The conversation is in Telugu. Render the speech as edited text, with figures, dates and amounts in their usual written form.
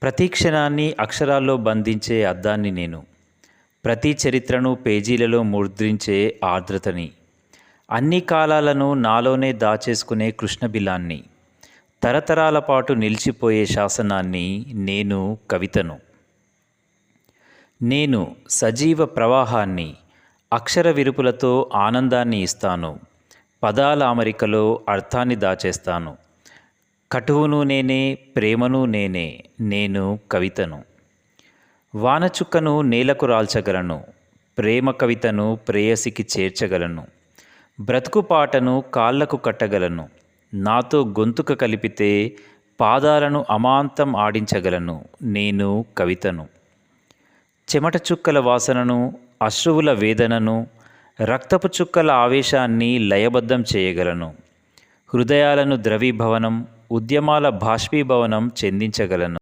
ప్రతి క్షణాన్ని అక్షరాల్లో బంధించే అద్దాన్ని నేను. ప్రతి చరిత్రను పేజీలలో ముద్రించే ఆర్ద్రతని. అన్ని కాలాలను నాలోనే దాచేసుకునే కృష్ణబిలాన్ని. తరతరాల పాటు నిలిచిపోయే శాసనాన్ని. నేను కవితను. నేను సజీవ ప్రవాహాన్ని. అక్షర విరుపులతో ఆనందాన్ని ఇస్తాను. పదాల అమరికలో అర్థాన్ని దాచేస్తాను. కటువును నేనే, ప్రేమను నేనే. నేను కవితను. వానచుక్కను నేలకు రాల్చగలను. ప్రేమ కవితను ప్రేయసికి చేర్చగలను. బ్రతుకు పాటను కాళ్లకు కట్టగలను. నాతో గొంతుక కలిపితే పాదాలను అమాంతం ఆడించగలను. నేను కవితను. చెమట చుక్కల వాసనను, అశ్రువుల వేదనను, రక్తపు చుక్కల ఆవేశాన్ని లయబద్ధం చేయగలను. హృదయాలను ద్రవీభవనం, ఉద్యమాల బాష్పీభవనం చెందించగలను.